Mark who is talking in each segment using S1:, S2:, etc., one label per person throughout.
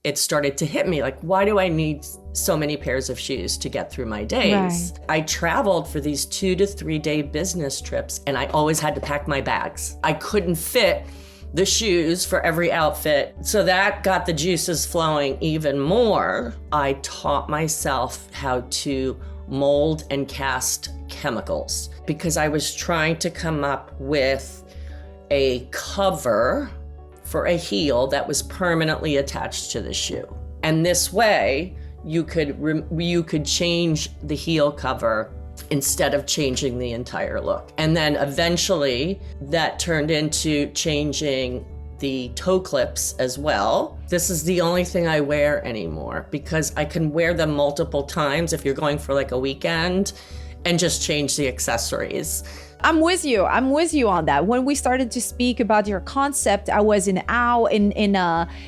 S1: it started to hit me like, why do I need so many pairs of shoes to get through my days? Right. I traveled for these 2 to 3 day business trips and I always had to pack my bags. I couldn't fit the shoes for every outfit. So that got the juices flowing even more. I taught myself how to mold and cast chemicals because I was trying to come up with a cover for a heel that was permanently attached to the shoe. And this way, you could change the heel cover instead of changing the entire look. And then eventually, that turned into changing the toe clips as well. This is the only thing I wear anymore because I can wear them multiple times if you're going for like a weekend and just change the accessories.
S2: I'm with you on that. When we started to speak about your concept, I was in awe in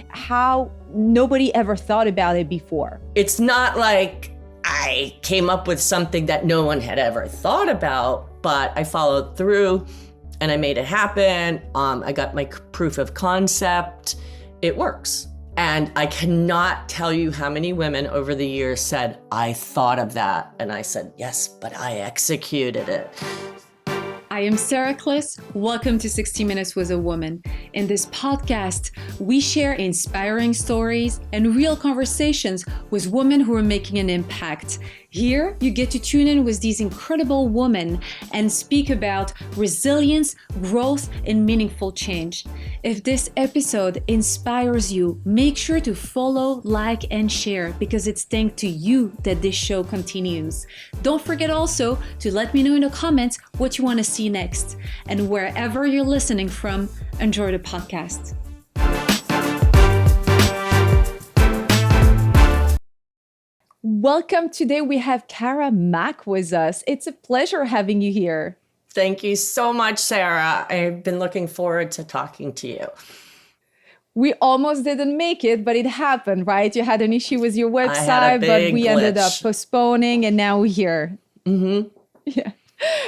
S2: how nobody ever thought about it before.
S1: It's not like I came up with something that no one had ever thought about, but I followed through and I made it happen. I got my proof of concept. It works. And I cannot tell you how many women over the years said, I thought of that. And I said, yes, but I executed it.
S3: I am Sara Khliss. Welcome to 60 Minutes with a Woman. In this podcast, we share inspiring stories and real conversations with women who are making an impact. Here, you get to tune in with these incredible women and speak about resilience, growth, and meaningful change. If this episode inspires you, make sure to follow, like, and share because it's thanks to you that this show continues. Don't forget also to let me know in the comments what you want to see next. And wherever you're listening from, enjoy the podcast.
S2: Welcome. Today we have Cara Mack with us. It's a pleasure having you here.
S1: Thank you so much, Sarah. I've been looking forward to talking to you.
S2: We almost didn't make it, but it happened, right? You had an issue with your website, but we ended up postponing and now we're here.
S1: Mm-hmm.
S2: Yeah.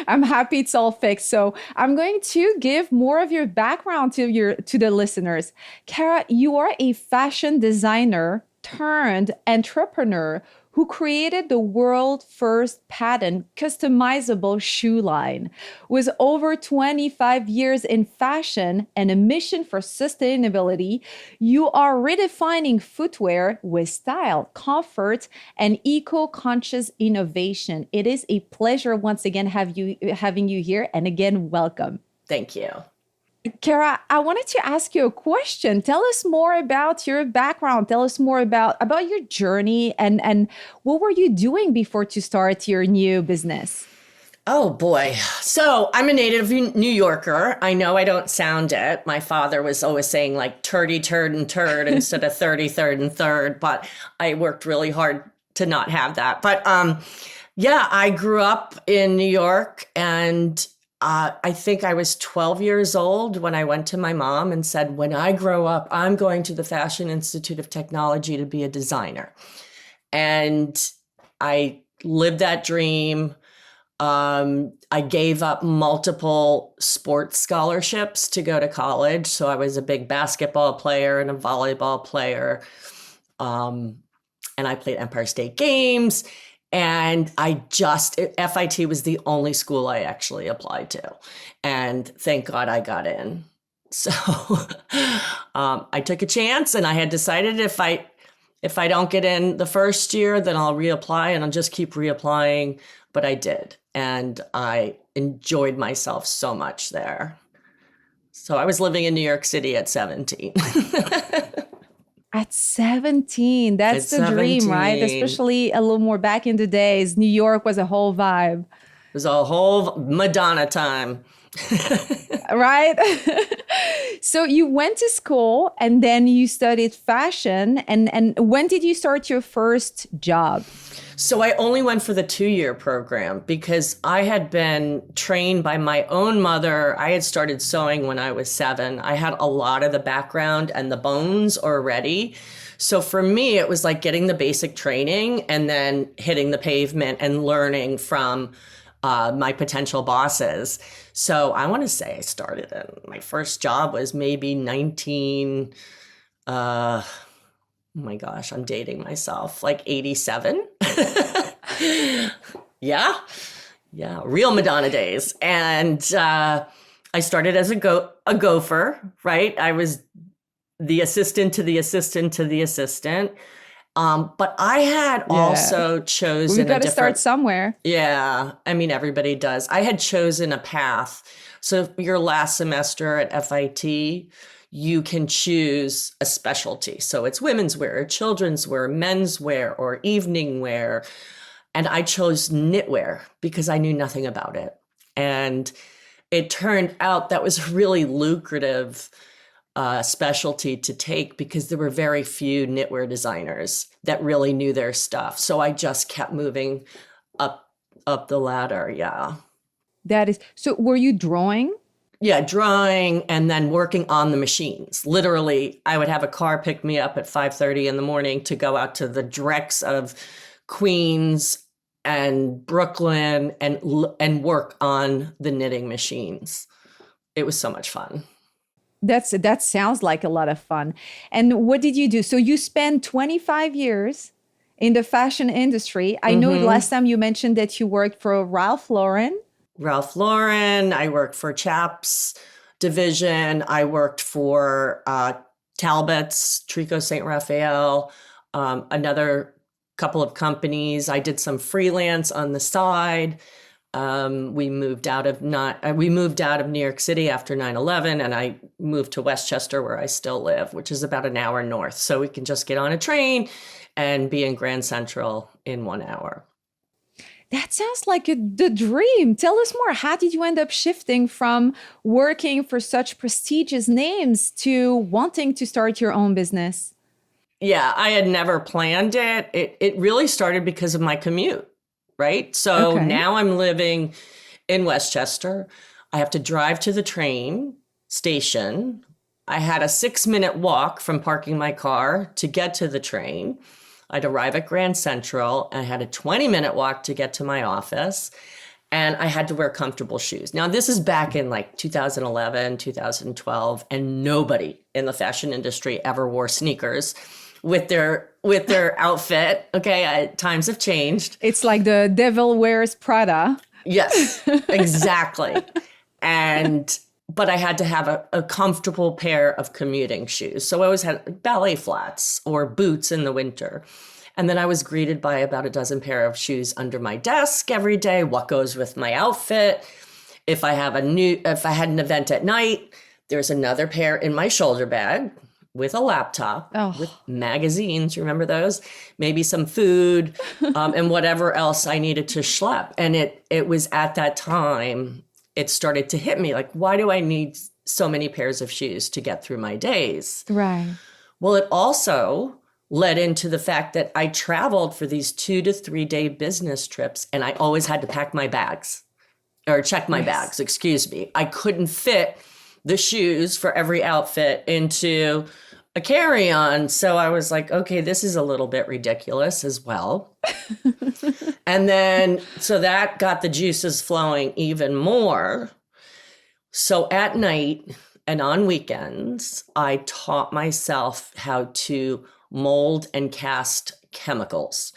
S2: I'm happy it's all fixed. So I'm going to give more of your background to the listeners. Cara, you are a fashion designer turned entrepreneur who created the world's first patent customizable shoe line. With over 25 years in fashion and a mission for sustainability, you are redefining footwear with style, comfort, and eco-conscious innovation. It is a pleasure once again having you here, and again, welcome.
S1: Thank you.
S2: Cara, I wanted to ask you a question. Tell us more about your background. Tell us more about your journey and what were you doing before to start your new business?
S1: Oh boy. So I'm a native New Yorker. I know I don't sound it. My father was always saying like turdy, turd, and turd instead of 30, third, and third, but I worked really hard to not have that. But yeah, I grew up in New York and I think I was 12 years old when I went to my mom and said, when I grow up, I'm going to the Fashion Institute of Technology to be a designer. And I lived that dream. I gave up multiple sports scholarships to go to college. So I was a big basketball player and a volleyball player. And I played Empire State Games. And FIT was the only school I actually applied to. And thank God I got in. So I took a chance and I had decided if I don't get in the first year, then I'll reapply and I'll just keep reapplying. But I did. And I enjoyed myself so much there. So I was living in New York City at 17.
S2: At 17, that's the dream, right? Especially a little more back in the days. New York was a whole vibe.
S1: It was a whole Madonna time.
S2: Right? So you went to school and then you studied fashion. And when did you start your first job?
S1: So I only went for the 2-year program because I had been trained by my own mother. I had started sewing when I was 7. I had a lot of the background and the bones already. So for me, it was like getting the basic training and then hitting the pavement and learning from my potential bosses. So I want to say I started my first job was maybe oh my gosh, I'm dating myself, like 87. Yeah. Yeah. Real Madonna days. And I started as a gopher, right? I was the assistant to the assistant to the assistant. But I had
S2: Yeah.
S1: also
S2: We
S1: chosen a
S2: got to start
S1: different,
S2: somewhere.
S1: yeah, I mean, everybody does. I had chosen a path. So your last semester at FIT, you can choose a specialty. So it's women's wear, children's wear, men's wear, or evening wear. And I chose knitwear because I knew nothing about it. And it turned out that was really lucrative specialty to take because there were very few knitwear designers that really knew their stuff. So I just kept moving up up the ladder. Yeah.
S2: That is so. Were you drawing?
S1: Yeah, drawing and then working on the machines. Literally, I would have a car pick me up at 5:30 in the morning to go out to the dregs of Queens and Brooklyn and work on the knitting machines. It was so much fun.
S2: That sounds like a lot of fun. And what did you do? So you spent 25 years in the fashion industry. I know last time you mentioned that you worked for Ralph Lauren.
S1: Ralph Lauren. I worked for Chaps division. I worked for Talbot's, Trico St. Raphael, another couple of companies. I did some freelance on the side. We moved out of New York City after 9/11, and I moved to Westchester, where I still live, which is about an hour north. So we can just get on a train and be in Grand Central in 1 hour.
S2: That sounds like the dream. Tell us more. How did you end up shifting from working for such prestigious names to wanting to start your own business?
S1: Yeah, I had never planned it. It really started because of my commute, right? So
S2: Okay.
S1: now I'm living in Westchester. I have to drive to the train station. I had a 6-minute walk from parking my car to get to the train. I'd arrive at Grand Central. I had a 20-minute walk to get to my office, and I had to wear comfortable shoes. Now, this is back in like 2011, 2012, and nobody in the fashion industry ever wore sneakers with their outfit. Okay, times have changed.
S2: It's like the devil wears Prada.
S1: Yes, exactly. But I had to have a comfortable pair of commuting shoes. So I always had ballet flats or boots in the winter. And then I was greeted by about a dozen pair of shoes under my desk every day. What goes with my outfit? If I had an event at night, there's another pair in my shoulder bag with a laptop, with magazines. Remember those? Maybe some food, and whatever else I needed to schlep. And it was at that time it started to hit me like, why do I need so many pairs of shoes to get through my days?
S2: Right.
S1: Well, it also led into the fact that I traveled for these 2 to 3 day business trips, and I always had to pack my bags or check my bags, excuse me. I couldn't fit the shoes for every outfit into a carry-on. So I was like, okay, this is a little bit ridiculous as well. And then, so that got the juices flowing even more. So at night and on weekends, I taught myself how to mold and cast chemicals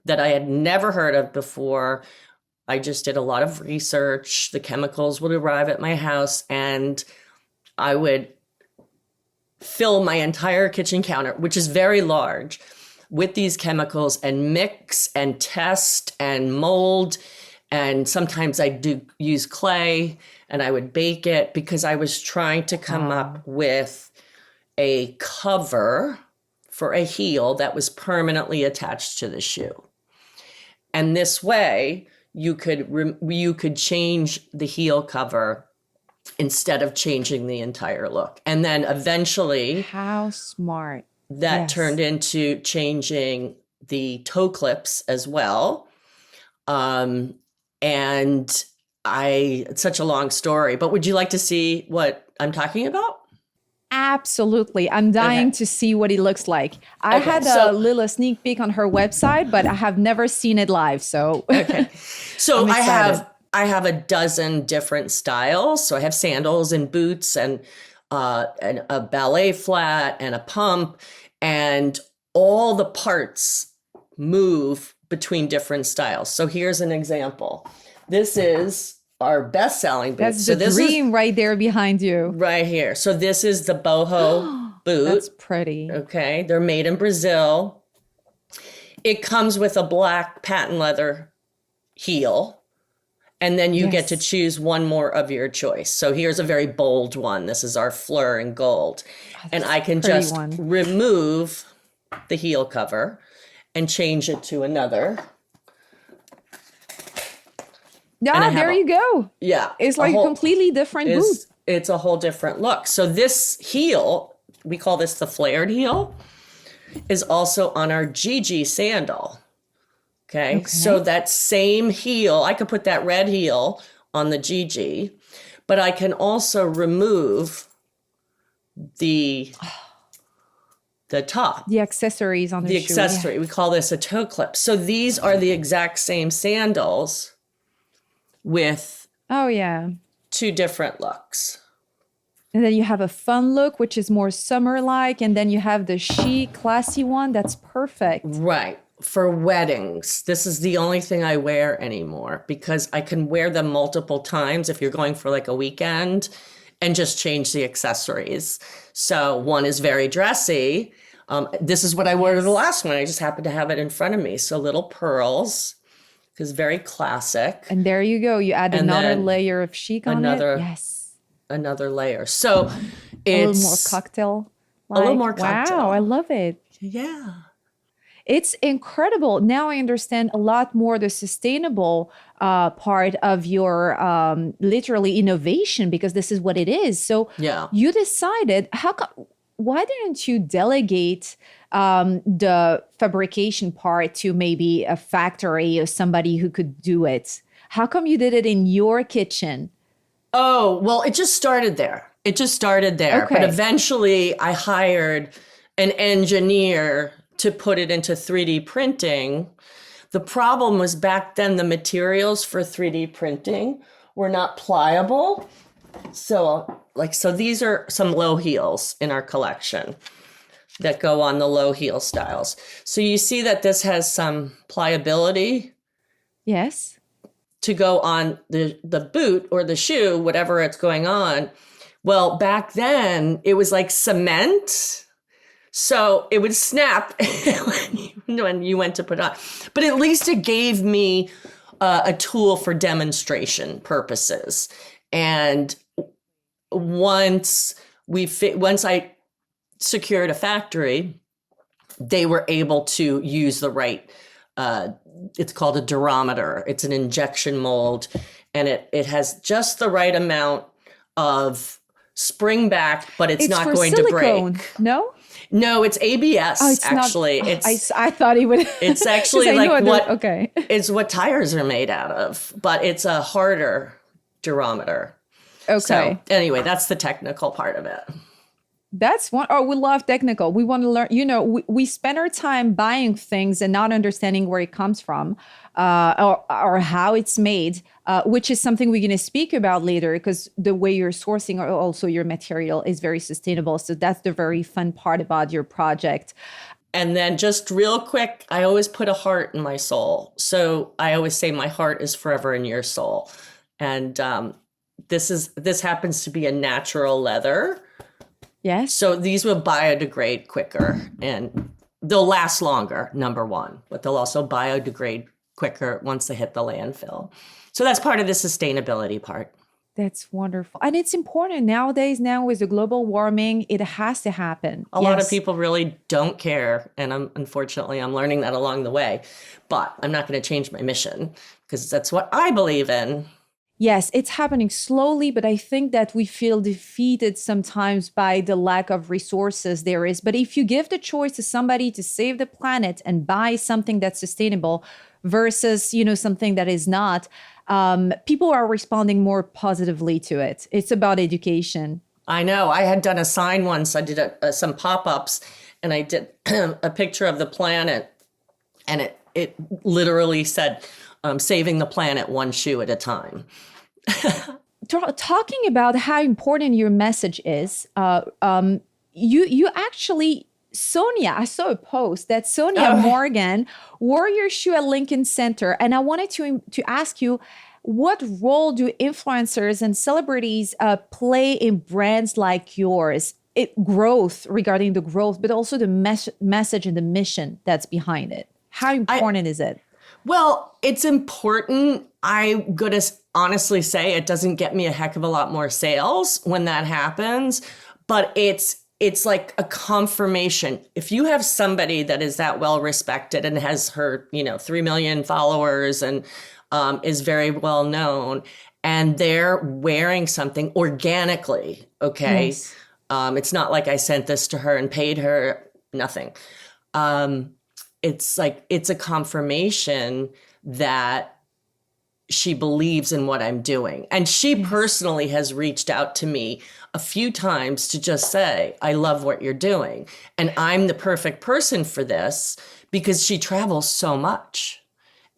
S1: that I had never heard of before. I just did a lot of research. The chemicals would arrive at my house, and I would fill my entire kitchen counter, which is very large, with these chemicals and mix and test and mold. And sometimes I do use clay, and I would bake it because I was trying to come up with a cover for a heel that was permanently attached to the shoe. And this way you could change the heel cover instead of changing the entire look. And then eventually,
S2: How smart.
S1: that
S2: Yes.
S1: turned into changing the toe clips as well. And it's such a long story, but would you like to see what I'm talking about?
S2: Absolutely. I'm dying to see what it looks like. I
S1: Okay,
S2: had
S1: so-
S2: a little sneak peek on her website, but I have never seen it live. So
S1: Okay. So
S2: I'm excited.
S1: I have a dozen different styles. So I have sandals and boots and a ballet flat and a pump. And all the parts move between different styles. So here's an example. This is our best-selling boot.
S2: That's
S1: so
S2: the
S1: this
S2: dream
S1: is
S2: right there behind you.
S1: right here. So this is the boho boot.
S2: That's pretty.
S1: Okay, they're made in Brazil. It comes with a black patent leather heel, and then you get to choose one more of your choice. So here's a very bold one. This is our fleur in gold. And I can just remove the heel cover and change it to another.
S2: Yeah, there you go.
S1: Yeah.
S2: It's like a completely different boot.
S1: It's a whole different look. So this heel, we call this the flared heel, is also on our Gigi sandal. Okay. So that same heel, I could put that red heel on the Gigi, but I can also remove the top.
S2: The accessories on the shoe.
S1: The accessory. Yeah. We call this a toe clip. So these are the exact same sandals with two different looks.
S2: And then you have a fun look, which is more summer-like. And then you have the chic, classy one. That's perfect.
S1: Right. For weddings, this is the only thing I wear anymore because I can wear them multiple times if you're going for like a weekend and just change the accessories. So one is very dressy. This is what I wore to the last one. I just happened to have it in front of me. So little pearls, because very classic.
S2: And there you go. You add another layer of chic on it. Yes.
S1: Another layer. So it's
S2: a little more cocktail.
S1: A little more cocktail.
S2: Wow, I love it.
S1: Yeah.
S2: It's incredible. Now I understand a lot more the sustainable part of your literally innovation, because this is what it is. So you decided, why didn't you delegate the fabrication part to maybe a factory or somebody who could do it? How come you did it in your kitchen?
S1: Oh, well, it just started there. Okay. But eventually I hired an engineer to put it into 3D printing. The problem was back then the materials for 3D printing were not pliable. So these are some low heels in our collection that go on the low heel styles. So you see that this has some pliability.
S2: Yes.
S1: To go on the boot or the shoe, whatever it's going on. Well, back then it was like cement. So it would snap when you went to put on. But at least it gave me a tool for demonstration purposes. And once I secured a factory, they were able to use the right, it's called a durometer. It's an injection mold, and it has just the right amount of spring back, but it's not going
S2: silicone,
S1: to break.
S2: No?
S1: No, it's ABS.
S2: Oh, it's
S1: actually.
S2: Not, I thought he would.
S1: It's actually like it's what tires are made out of, but it's a harder durometer.
S2: Okay.
S1: So anyway, that's the technical part of it.
S2: That's one. Oh, we love technical. We want to learn. We spend our time buying things and not understanding where it comes from, or how it's made, which is something we're going to speak about later, because the way you're sourcing also your material is very sustainable. So that's the very fun part about your project.
S1: And then just real quick, I always put a heart in my soul. So I always say my heart is forever in your soul. And this happens to be a natural leather.
S2: Yes.
S1: So these will biodegrade quicker and they'll last longer, number one, but they'll also biodegrade quicker once they hit the landfill. So that's part of the sustainability part.
S2: That's wonderful. And it's important nowadays. Now with the global warming, it has to happen.
S1: A lot of people really don't care. And unfortunately, I'm learning that along the way. But I'm not going to change my mission because that's what I believe in.
S2: Yes, it's happening slowly, but I think that we feel defeated sometimes by the lack of resources there is. But if you give the choice to somebody to save the planet and buy something that's sustainable versus, something that is not, people are responding more positively to it. It's about education.
S1: I know. I had done a sign once. I did some pop-ups and I did a picture of the planet and it literally said, saving the planet one shoe at a time.
S2: Talking about how important your message is, you actually Sonia, I saw a post that Sonia
S1: Oh.
S2: Morgan wore your shoe at Lincoln Center, and I wanted to ask you, what role do influencers and celebrities play in brands like yours? Growth, regarding the growth, but also the message and the mission that's behind it. How important is it?
S1: Well, it's important. I'm going to honestly say it doesn't get me a heck of a lot more sales when that happens, but it's like a confirmation. If you have somebody that is that well respected and has her, 3 million followers and is very well known, and they're wearing something organically, okay?
S2: Yes.
S1: It's not like I sent this to her and paid her nothing. It's like, it's a confirmation that she believes in what I'm doing. And she personally has reached out to me a few times to just say, I love what you're doing. And I'm the perfect person for this because she travels so much.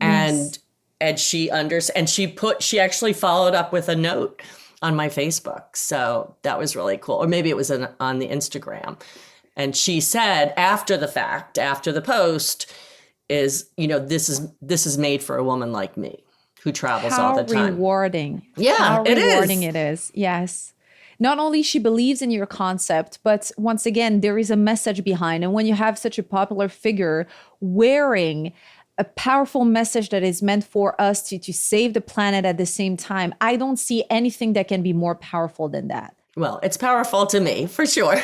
S2: Yes.
S1: And she she actually followed up with a note on my Facebook. So that was really cool. Or maybe it was on the Instagram. And she said after the fact, after the post, this is made for a woman like me who travels all the time.
S2: How rewarding.
S1: Yeah,
S2: How
S1: it is.
S2: rewarding it is. Yes. Not only she believes in your concept, but once again, there is a message behind. And when you have such a popular figure wearing a powerful message that is meant for us to save the planet at the same time, I don't see anything that can be more powerful than that.
S1: Well, it's powerful to me, for sure.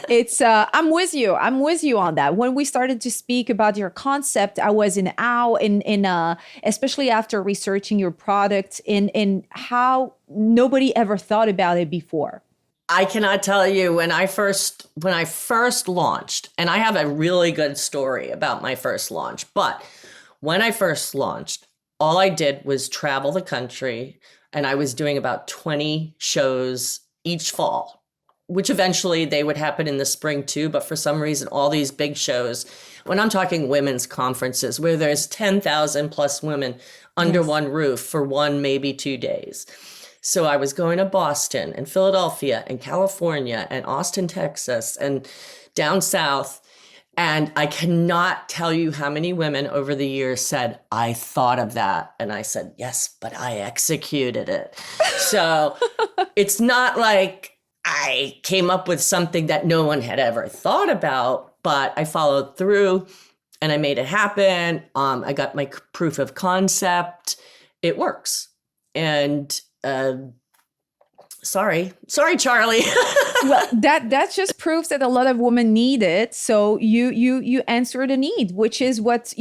S2: It's I'm with you. I'm with you on that. When we started to speak about your concept, I was in awe especially after researching your product in how nobody ever thought about it before.
S1: I cannot tell you when I first launched, and I have a really good story about my first launch, but when I first launched, all I did was travel the country, and I was doing about 20 shows each fall, which eventually they would happen in the spring too. But for some reason, all these big shows, when I'm talking women's conferences where there's 10,000 plus women under one roof for 1, maybe 2 days. So I was going to Boston and Philadelphia and California and Austin, Texas, and down south. And I cannot tell you how many women over the years said, I thought of that. And I said, yes, but I executed it. So it's not like I came up with something that no one had ever thought about, but I followed through and I made it happen. I got my proof of concept. It works. And sorry, Charlie.
S2: Well, that just proves that a lot of women need it. So you answer the need, which is what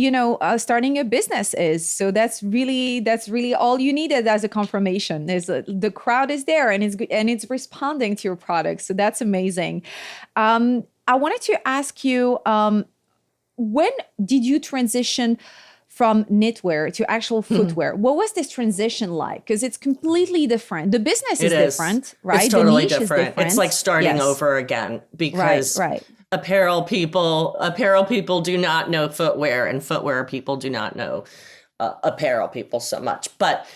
S2: starting a business is. So that's really all you needed as a confirmation. Is the crowd is there and it's responding to your product. So that's amazing. I wanted to ask you, when did you transition from knitwear to actual footwear? What was this transition like? Because it's completely different. The business is different, right?
S1: It's totally
S2: the niche
S1: different.
S2: Is different.
S1: It's like starting over again because apparel people do not know footwear, and footwear people do not know apparel people so much. But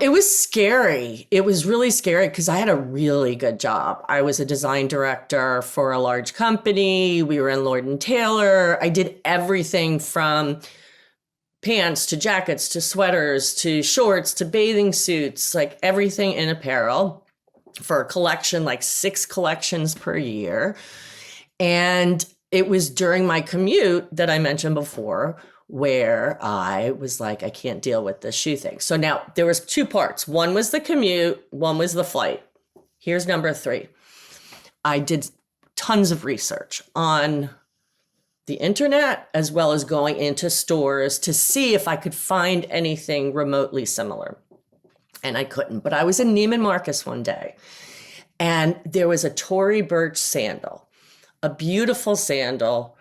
S1: it was scary. It was really scary because I had a really good job. I was a design director for a large company. We were in Lord & Taylor. I did everything from pants to jackets to sweaters to shorts to bathing suits, like everything in apparel for a collection, like 6 collections per year. And it was during my commute that I mentioned before where I was like, I can't deal with this shoe thing. So now there was 2 parts. One was the commute, one was the flight. Here's number 3. I did tons of research on the internet, as well as going into stores to see if I could find anything remotely similar. And I couldn't, but I was in Neiman Marcus one day and there was a Tory Burch sandal, a beautiful sandal,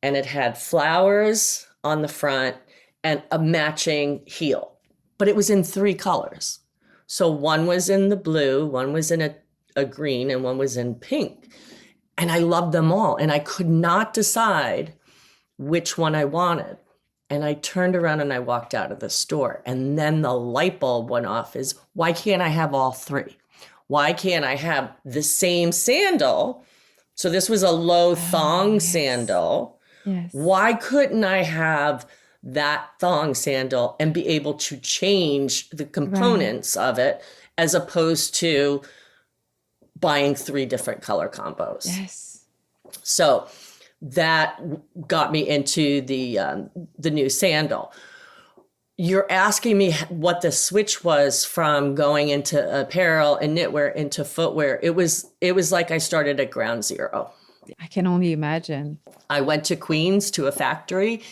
S1: and it had flowers on the front and a matching heel, but it was in 3 colors. So one was in the blue, one was in a green, and one was in pink. And I loved them all. And I could not decide which one I wanted. And I turned around and I walked out of the store. And then the light bulb went off is, why can't I have all 3? Why can't I have the same sandal, So this was a low thong
S2: yes.
S1: sandal.
S2: Yes.
S1: Why couldn't I have that thong sandal and be able to change the components of it as opposed to buying 3 different color combos?
S2: Yes.
S1: So that got me into the new sandal. You're asking me what the switch was from going into apparel and knitwear into footwear. It was like I started at ground zero.
S2: I can only imagine.
S1: I went to Queens to a factory,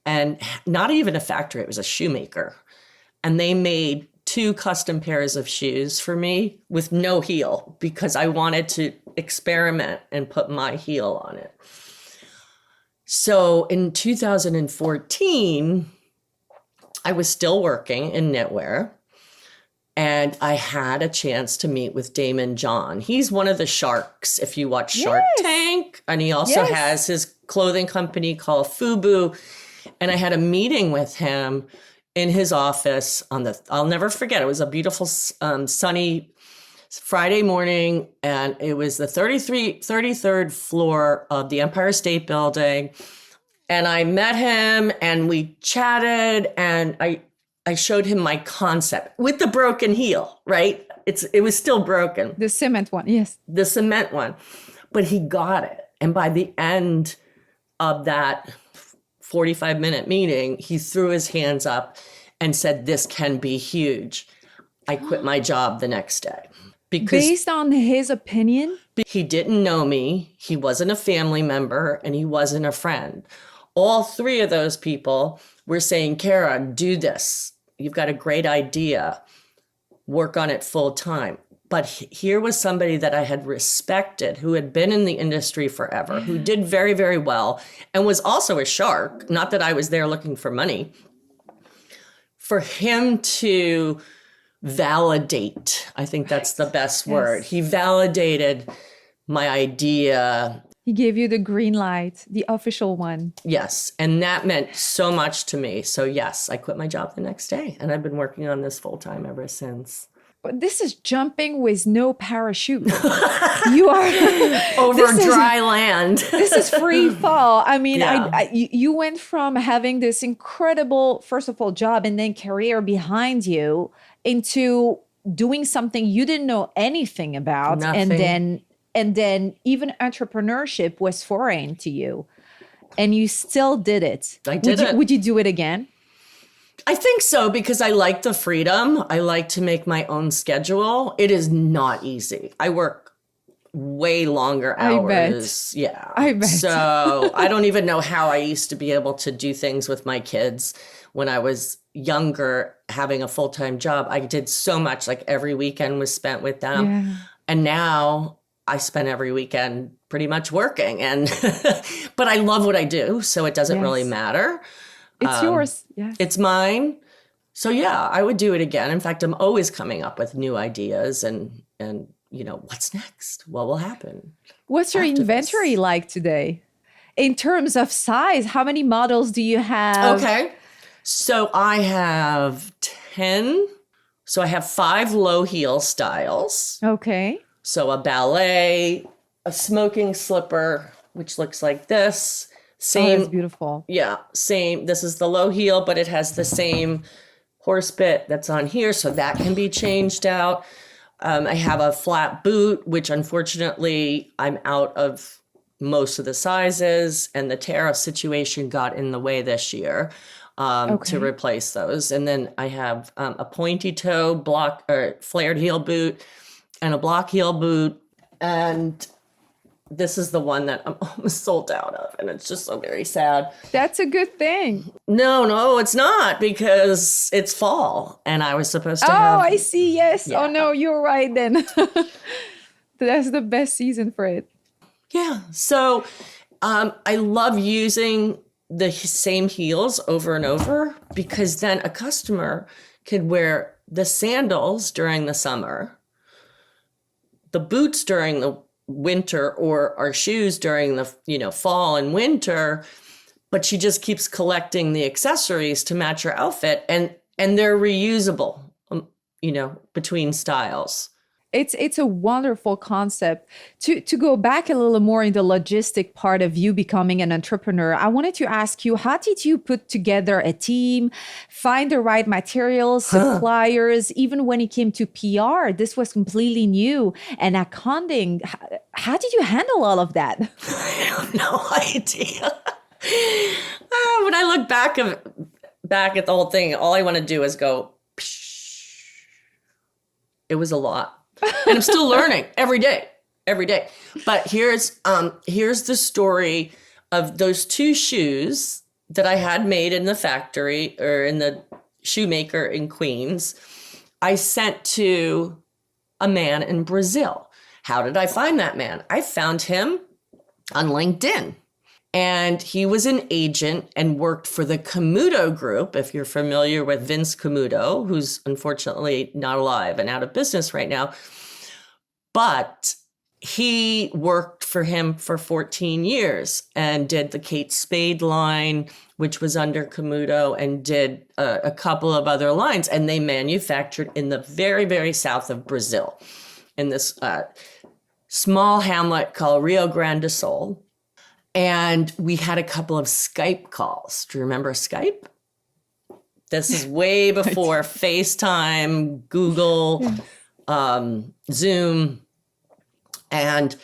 S1: and not even a factory, it was a shoemaker. And they made 2 custom pairs of shoes for me with no heel because I wanted to experiment and put my heel on it. So in 2014, I was still working in knitwear, and I had a chance to meet with Damon John. He's one of the sharks, if you watch Shark Tank, and he also has his clothing company called FUBU. And I had a meeting with him in his office I'll never forget, it was a beautiful sunny Friday morning, and it was the 33rd floor of the Empire State Building. And I met him and we chatted, and I showed him my concept with the broken heel, right? It was still broken.
S2: The cement one, yes.
S1: The cement one. But he got it. And by the end of that 45-minute meeting, he threw his hands up and said, "This can be huge." I quit my job the next day. Because
S2: based on his opinion?
S1: He didn't know me, he wasn't a family member, and he wasn't a friend. All 3 of those people were saying, "Kara, do this. You've got a great idea. Work on it full time." But here was somebody that I had respected, who had been in the industry forever, who did very, very well, and was also a shark. Not that I was there looking for money. For him to validate, I think that's the best word. He validated my idea.
S2: He gave you the green light, the official one.
S1: Yes. And that meant so much to me. So yes, I quit my job the next day, and I've been working on this full time ever since.
S2: But this is jumping with no parachute. You are
S1: over dry land.
S2: This is free fall. I mean,
S1: Yeah.
S2: you went from having this incredible, first of all, job and then career behind you into doing something you didn't know anything about.
S1: Nothing.
S2: And then even entrepreneurship was foreign to you. And you still did it.
S1: I did it.
S2: Would you do it again?
S1: I think so, because I like the freedom. I like to make my own schedule. It is not easy. I work way longer hours. Yeah.
S2: I bet.
S1: So I don't even know how I used to be able to do things with my kids when I was younger, having a full-time job. I did so much, like every weekend was spent with them.
S2: Yeah.
S1: And now I spend every weekend pretty much working. And but I love what I do, so it doesn't really matter.
S2: It's yours. Yeah.
S1: It's mine. So yeah, I would do it again. In fact, I'm always coming up with new ideas and what's next? What will happen?
S2: What's your inventory like today? In terms of size, how many models do you have?
S1: Okay. So I have 10. So I have 5 low heel styles.
S2: Okay.
S1: So a ballet, a smoking slipper, which looks like this. Same.
S2: That's beautiful.
S1: Yeah, same. This is the low heel, but it has the same horse bit that's on here, so that can be changed out. I have a flat boot, which unfortunately I'm out of most of the sizes, and the tariff situation got in the way this year to replace those. And then I have a pointy toe block or flared heel boot and a block heel boot, and this is the one that I'm almost sold out of, and it's just so very sad.
S2: That's a good thing.
S1: No, it's not, because it's fall, and I was supposed to have...
S2: Oh, I see. Yes.
S1: Yeah.
S2: Oh, no, you're right then. That's the best season for it.
S1: Yeah. So I love using the same heels over and over, because then a customer could wear the sandals during the summer, the boots during the winter, or our shoes during the fall and winter, but she just keeps collecting the accessories to match her outfit, and they're reusable between styles.
S2: It's a wonderful concept. To go back a little more in the logistic part of you becoming an entrepreneur, I wanted to ask you, how did you put together a team, find the right materials, suppliers, even when it came to PR? This was completely new. And accounting, how did you handle all of that?
S1: I have no idea. When I look back at the whole thing, all I want to do is go, psh. It was a lot. And I'm still learning every day. But here's the story of those two shoes that I had made in the factory or in the shoemaker in Queens. I sent to a man in Brazil. How did I find that man? I found him on LinkedIn. And he was an agent and worked for the Camuto Group, if you're familiar with Vince Camuto, who's unfortunately not alive and out of business right now. But he worked for him for 14 years and did the Kate Spade line, which was under Camuto, and did a couple of other lines. And they manufactured in the very, very south of Brazil, in this small hamlet called Rio Grande do Sul. And we had a couple of Skype calls. Do you remember Skype? This is way before FaceTime, Google, Zoom. And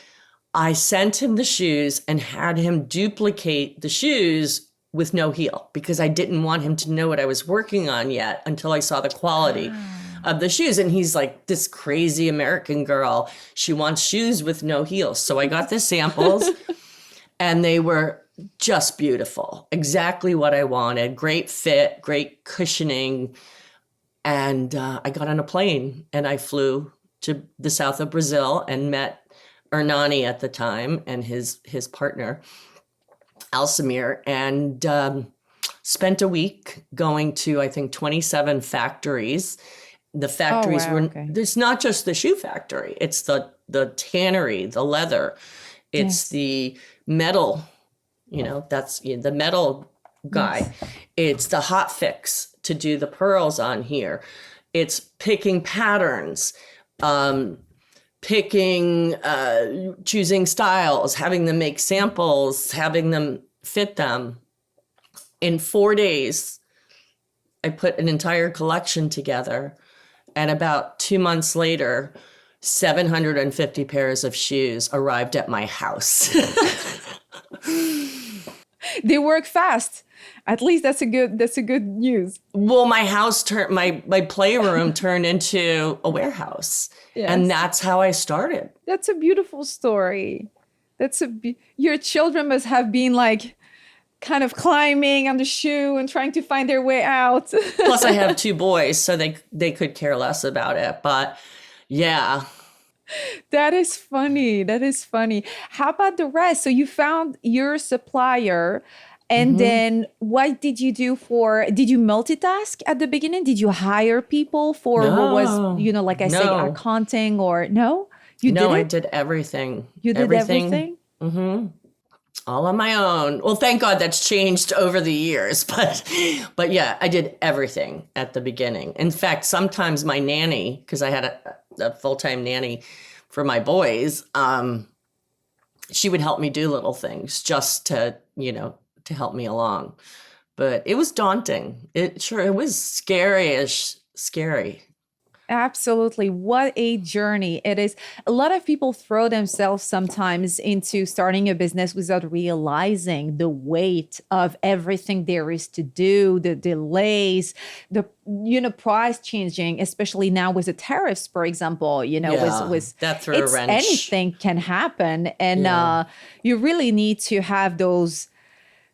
S1: I sent him the shoes and had him duplicate the shoes with no heel because I didn't want him to know what I was working on yet until I saw the quality of the shoes. And he's like, this crazy American girl, she wants shoes with no heels. So I got the samples. And they were just beautiful, exactly what I wanted. Great fit, great cushioning. And I got on a plane and I flew to the south of Brazil and met Hernani at the time and his partner, Alcimir, and spent a week going to, I think, 27 factories. The factories It's not just the shoe factory. It's the tannery, the leather. It's the metal, that's the metal guy. Yes. It's the hot fix to do the pearls on here. It's picking patterns, choosing styles, having them make samples, having them fit them. In 4 days, I put an entire collection together. And about 2 months later, 750 pairs of shoes arrived at my house.
S2: They work fast. At least that's a good news.
S1: Well, my house my playroom turned into a warehouse. Yes. And that's how I started.
S2: That's a beautiful story. Your children must have been like kind of climbing on the shoe and trying to find their way out.
S1: Plus I have 2 boys, so they could care less about it. But yeah.
S2: That is funny. How about the rest? So you found your supplier, and then what did you do did you multitask at the beginning? Did you hire people for what was, like I say, accounting or no?
S1: I did everything.
S2: You did everything?
S1: Mm-hmm. All on my own. Well, thank God that's changed over the years. But yeah, I did everything at the beginning. In fact, sometimes my nanny, because I had a full-time nanny for my boys, she would help me do little things just to help me along. But it was daunting. It was scary.
S2: Absolutely. What a journey it is. A lot of people throw themselves sometimes into starting a business without realizing the weight of everything there is to do, the delays, the price changing, especially now with the tariffs, for example, with
S1: that threw a wrench.
S2: Anything can happen. And you really need to have those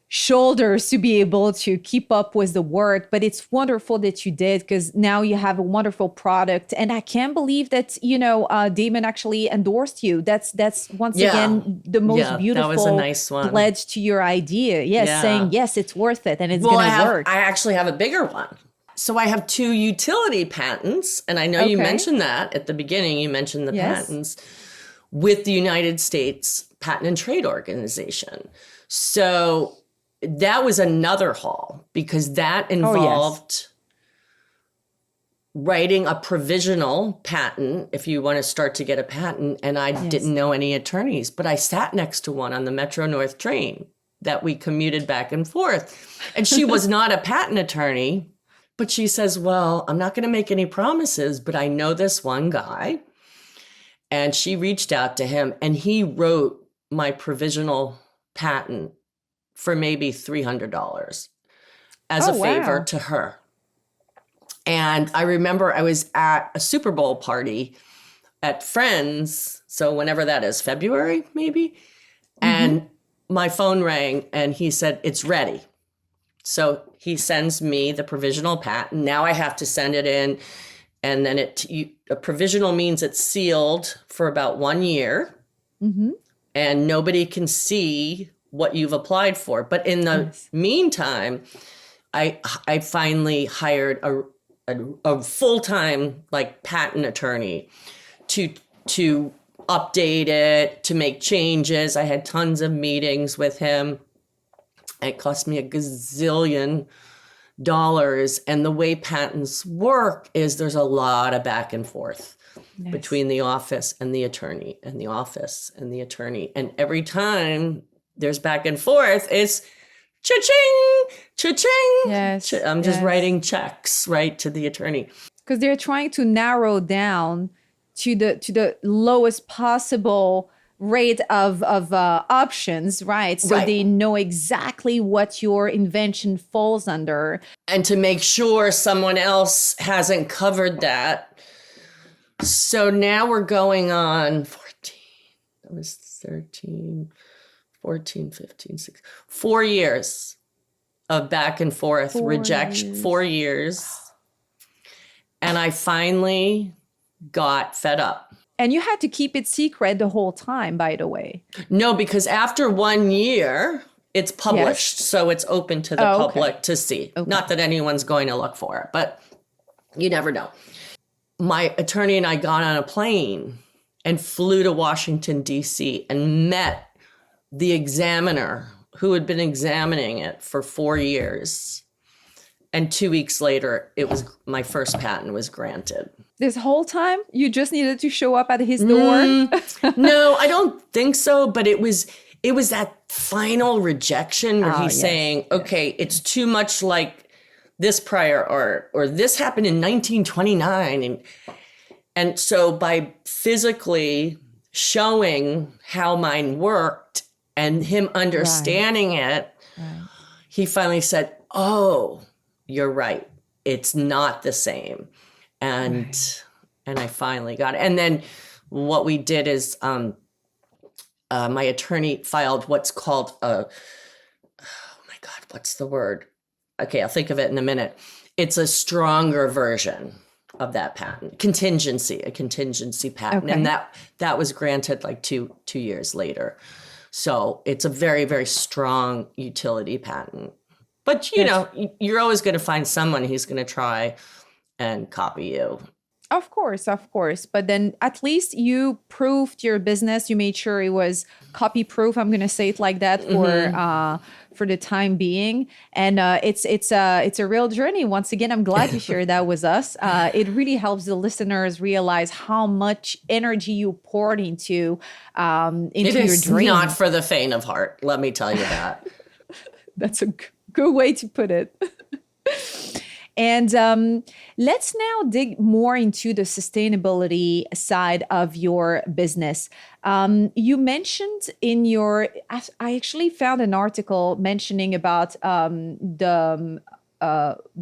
S2: shoulders to be able to keep up with the work. But it's wonderful that you did, because now you have a wonderful product. And I can't believe that, Damon actually endorsed you. That's once again the most beautiful
S1: that was a nice one.
S2: Pledge to your idea. Yes, saying, yes, it's worth it and it's going to work.
S1: I actually have a bigger one. So I have 2 utility patents. And I know you mentioned that at the beginning. You mentioned the patents with the United States Patent and Trade Organization. So that was another haul, because that involved writing a provisional patent if you want to start to get a patent. And I didn't know any attorneys, but I sat next to one on the Metro North train that we commuted back and forth. And she was not a patent attorney, but she says, well, I'm not going to make any promises, but I know this one guy. And she reached out to him and he wrote my provisional patent for maybe $300 as a favor to her. And I remember I was at a Super Bowl party at Friends. So whenever that is, February, maybe. And my phone rang and he said, it's ready. So he sends me the provisional patent. Now I have to send it in. And then a provisional means it's sealed for about 1 year. And nobody can see what you've applied for. But in the meantime, I finally hired a full-time like patent attorney to update it, to make changes. I had tons of meetings with him. It cost me $1 gazillion. And the way patents work is there's a lot of back and forth between the office and the attorney and the office and the attorney. And every time there's back and forth, it's cha-ching, cha-ching.
S2: Yes.
S1: I'm just writing checks, right, to the attorney.
S2: Because they're trying to narrow down to the lowest possible rate of options, right? So they know exactly what your invention falls under.
S1: And to make sure someone else hasn't covered that. So now we're going on 14, that was 13, 14, 15, 16, 4 years of back and forth rejection, 4 years. And I finally got fed up.
S2: And you had to keep it secret the whole time, by the way.
S1: No, because after 1 year, it's published. So it's open to the public to see. Not that anyone's going to look for it, but you never know. My attorney and I got on a plane and flew to Washington, D.C. and met the examiner who had been examining it for 4 years. And 2 weeks later, my first patent was granted.
S2: This whole time, you just needed to show up at his door?
S1: No, I don't think so. But it was that final rejection where he's saying, okay, it's too much like this prior art, or this happened in 1929. And so by physically showing how mine worked and him understanding it, he finally said, oh, you're right. It's not the same. And I finally got it. And then what we did is my attorney filed what's called what's the word? Okay, I'll think of it in a minute. It's a stronger version of that patent, a contingency patent. Okay. And that was granted like two years later. So it's a very, very strong utility patent. But, you know, you're always going to find someone who's going to try and copy you.
S2: Of course. But then at least you proved your business. You made sure it was copy proof. I'm going to say it like that for the time being. And it's a real journey. Once again, I'm glad you shared that with us. It really helps the listeners realize how much energy you poured into your dream.
S1: It is not for the faint of heart. Let me tell you that.
S2: That's a good way to put it. And let's now dig more into the sustainability side of your business. You mentioned I actually found an article mentioning about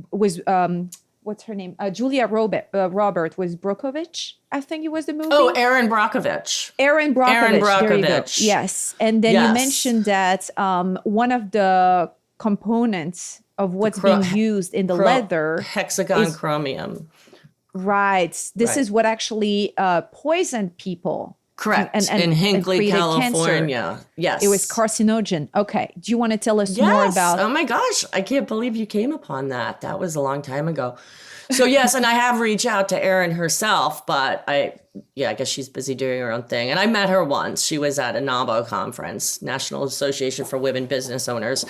S2: what's her name? Julia Robert was Brokovich. I think it was the movie.
S1: Oh, Erin Brockovich.
S2: Erin Brockovich. There you go. Yes. And then you mentioned that one of the components of what's being used in the leather.
S1: Hexagon chromium.
S2: Right. This is what actually poisoned people.
S1: Correct. In Hinckley, California. Cancer. Yes.
S2: It was carcinogen. Okay. Do you want to tell us more about?
S1: Oh my gosh. I can't believe you came upon that. That was a long time ago. So yes, and I have reached out to Erin herself, but I guess she's busy doing her own thing. And I met her once. She was at a NABO conference, National Association for Women Business Owners,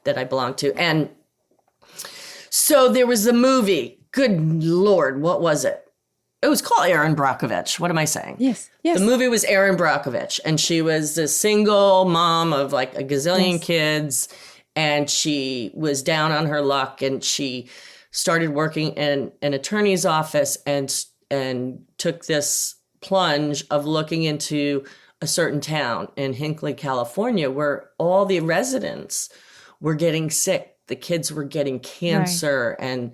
S1: that I belong to. And so there was a movie good Lord, what was it? It was called Erin Brockovich. What am I saying?
S2: Yes. Yes.
S1: The movie was Erin Brockovich, and she was a single mom of like a gazillion kids, and she was down on her luck, and she started working in an attorney's office and took this plunge of looking into a certain town in Hinckley, California, where all the residents were getting sick. The kids were getting cancer and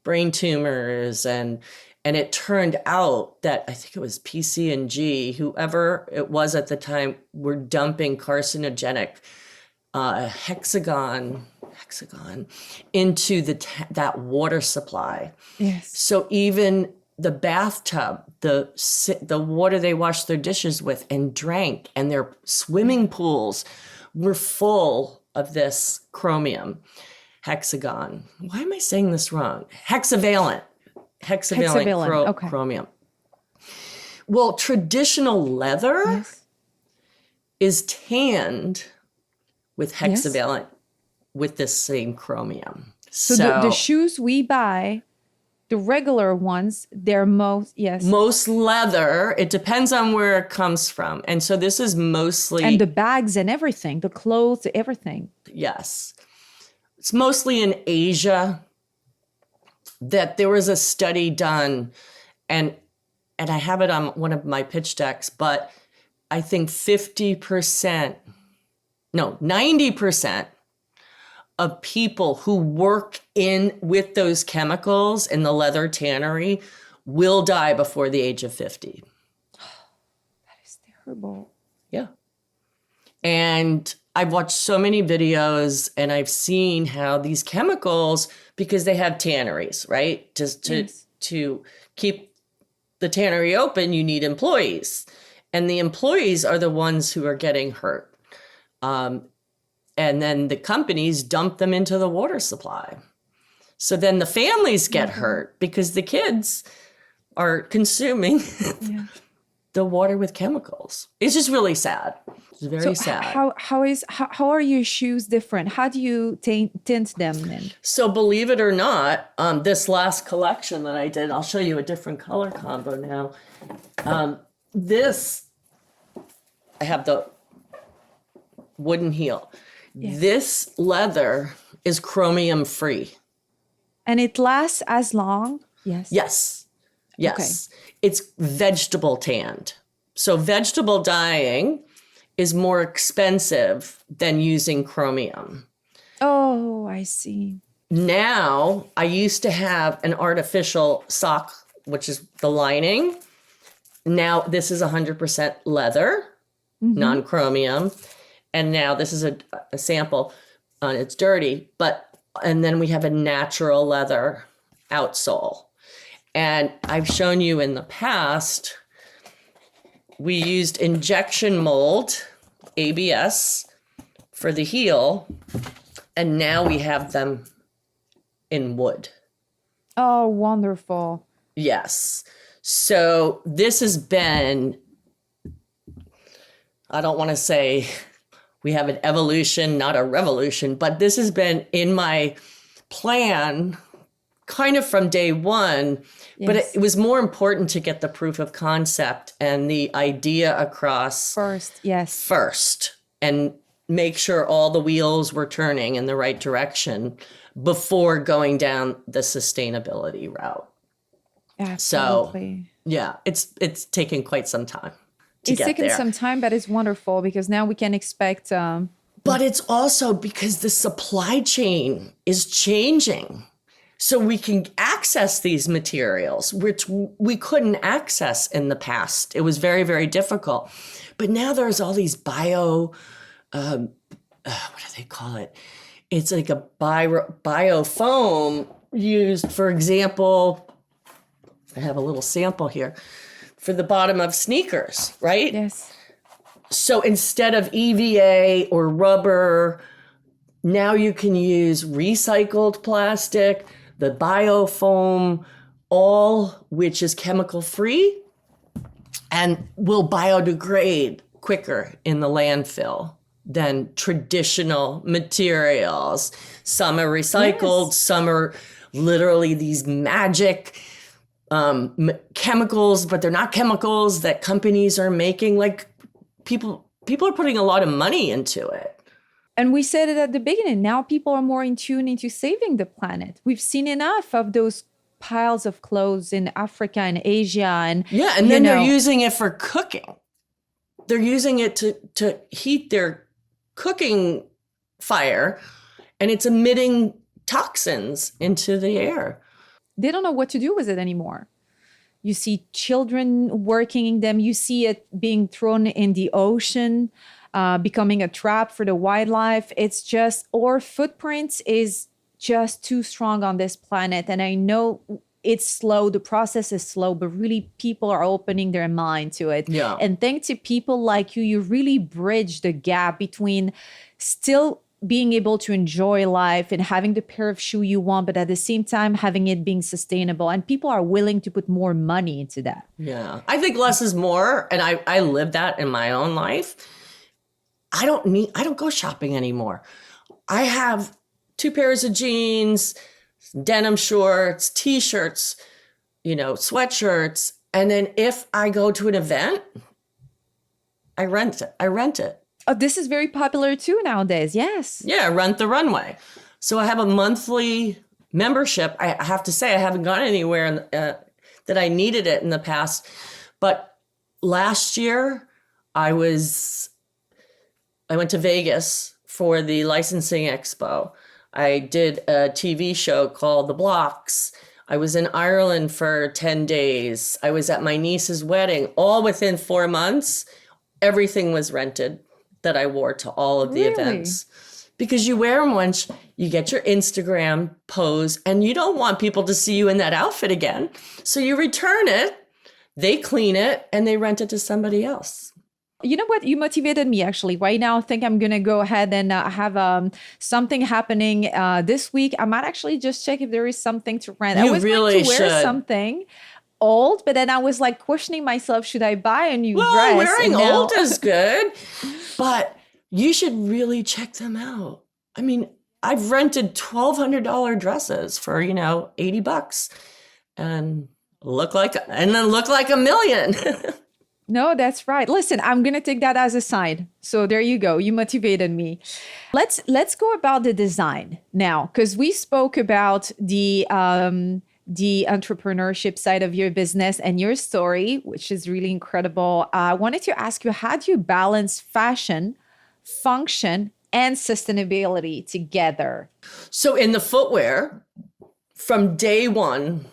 S1: brain tumors, and it turned out that I think it was PC&G, whoever it was at the time, were dumping carcinogenic hexagon into that water supply.
S2: Yes.
S1: So even the bathtub, the water they washed their dishes with and drank, and their swimming pools were full of this chromium hexagon. Why am I saying this wrong? Hexavalent chromium. Well, traditional leather is tanned with hexavalent with this same chromium.
S2: So the shoes we buy, the regular ones, they're most
S1: leather. It depends on where it comes from. And so this is mostly...
S2: And the bags and everything, the clothes, everything.
S1: Yes. It's mostly in Asia that there was a study done, and I have it on one of my pitch decks, but I think 90% of people who work with those chemicals in the leather tannery will die before the age of 50.
S2: That is terrible.
S1: Yeah. And I've watched so many videos, and I've seen how these chemicals, because they have tanneries, right? Just to keep the tannery open, you need employees. And the employees are the ones who are getting hurt. And then the companies dump them into the water supply. So then the families get hurt because the kids are consuming the water with chemicals. It's just really sad. It's very sad.
S2: How are your shoes different? How do you tint them then?
S1: So believe it or not, this last collection that I did, I'll show you a different color combo now. I have the wooden heel. Yes. This leather is chromium free.
S2: And it lasts as long? Yes.
S1: Yes. Yes.
S2: Okay.
S1: It's vegetable tanned. So vegetable dyeing is more expensive than using chromium.
S2: Oh, I see.
S1: Now, I used to have an artificial sock, which is the lining. Now, this is 100% leather, non-chromium. And now this is a sample. It's dirty, and then we have a natural leather outsole. And I've shown you in the past, we used injection mold, ABS, for the heel. And now we have them in wood.
S2: Oh, wonderful.
S1: Yes. So this has been, I don't want to say we have an evolution, not a revolution, but this has been in my plan kind of from day one. Yes. But it was more important to get the proof of concept and the idea across first, and make sure all the wheels were turning in the right direction before going down the sustainability route.
S2: Absolutely.
S1: So, yeah, it's taken quite some time.
S2: It's taken some time, but it's wonderful because now we can expect.
S1: But it's also because the supply chain is changing. So we can access these materials, which we couldn't access in the past. It was very, very difficult. But now there's all these what do they call it? It's like a bio foam used, for example, I have a little sample here, for the bottom of sneakers, right?
S2: Yes.
S1: So instead of EVA or rubber, now you can use recycled plastic, the biofoam, all which is chemical free and will biodegrade quicker in the landfill than traditional materials. Some are recycled, some are literally these magic chemicals, but they're not chemicals that companies are making. Like people are putting a lot of money into it.
S2: And we said it at the beginning. Now people are more in tune into saving the planet. We've seen enough of those piles of clothes in Africa and Asia. And
S1: then they're using it for cooking. They're using it to heat their cooking fire, and it's emitting toxins into the air.
S2: They don't know what to do with it anymore. You see children working in them. You see it being thrown in the ocean, becoming a trap for the wildlife. It's just, our footprint is just too strong on this planet. And I know it's slow. The process is slow, but really people are opening their mind to it.
S1: Yeah.
S2: And thanks to people like you, you really bridge the gap between still being able to enjoy life and having the pair of shoe you want, but at the same time having it being sustainable. And people are willing to put more money into that.
S1: Yeah. I think less is more. And I live that in my own life. I don't go shopping anymore. I have 2 pairs of jeans, denim shorts, t-shirts, sweatshirts. And then if I go to an event, I rent it.
S2: Oh, this is very popular too nowadays. Yes.
S1: Yeah, Rent the Runway. So I have a monthly membership. I have to say I haven't gone anywhere that I needed it in the past. But last year I went to Vegas for the licensing expo. I did a TV show called The Blocks. I was in Ireland for 10 days. I was at my niece's wedding. All within 4 months, everything was rented that I wore to all of the events. Because you wear them once, you get your Instagram pose, and you don't want people to see you in that outfit again. So you return it, they clean it, and they rent it to somebody else.
S2: You know what? You motivated me actually. Right now, I think I'm going to go ahead and have something happening this week. I might actually just check if there is something to rent. I was going to wear something old, but then I was like questioning myself, should I buy a new dress?
S1: Well, wearing old is good, but you should really check them out. I mean, I've rented $1,200 dresses for, $80 and look like a million.
S2: No, that's right. Listen, I'm going to take that as a sign. So there you go. You motivated me. Let's go about the design now, because we spoke about the entrepreneurship side of your business and your story, which is really incredible. I wanted to ask you, how do you balance fashion, function, and sustainability together?
S1: So in the footwear, from day one,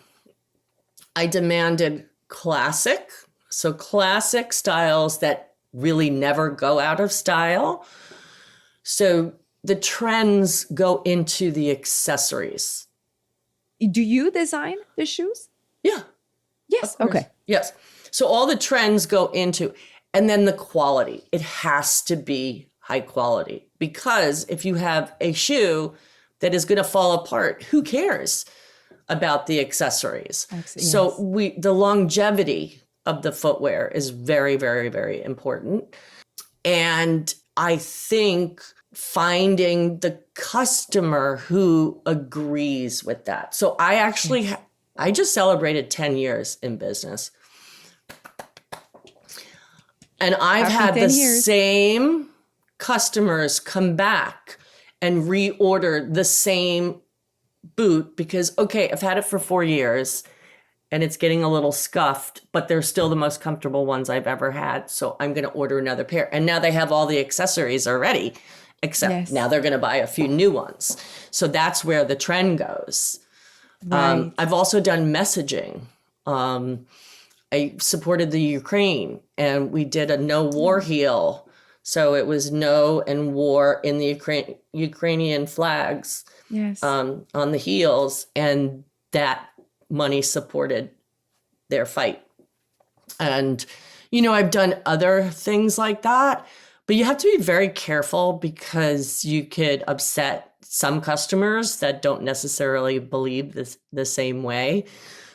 S1: I demanded classic styles that really never go out of style. So the trends go into the accessories.
S2: Do you design the shoes?
S1: Yeah.
S2: Yes. Okay.
S1: Yes. So all the trends go into, and then the quality. It has to be high quality, because if you have a shoe that is going to fall apart, who cares about the accessories? Yes. So the longevity of the footwear is very, very, very important. And I think finding the customer who agrees with that. So I just celebrated 10 years in business. And I've had the same customers come back and reorder the same boot because, okay, I've had it for 4 years and it's getting a little scuffed, but they're still the most comfortable ones I've ever had. So I'm going to order another pair. And now they have all the accessories already, except now they're going to buy a few new ones. So that's where the trend goes. Right. I've also done messaging. I supported the Ukraine and we did a no war heel. So it was no and war in the Ukrainian flags on the heels. And that money supported their fight. And, I've done other things like that, but you have to be very careful because you could upset some customers that don't necessarily believe the same way.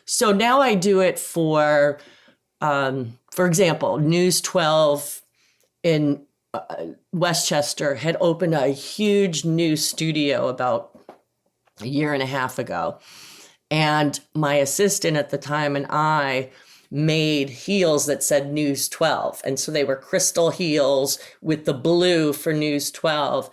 S1: So now I do it for example, News 12 in Westchester had opened a huge new studio about a year and a half ago. And my assistant at the time and I made heels that said News 12. And so they were crystal heels with the blue for News 12.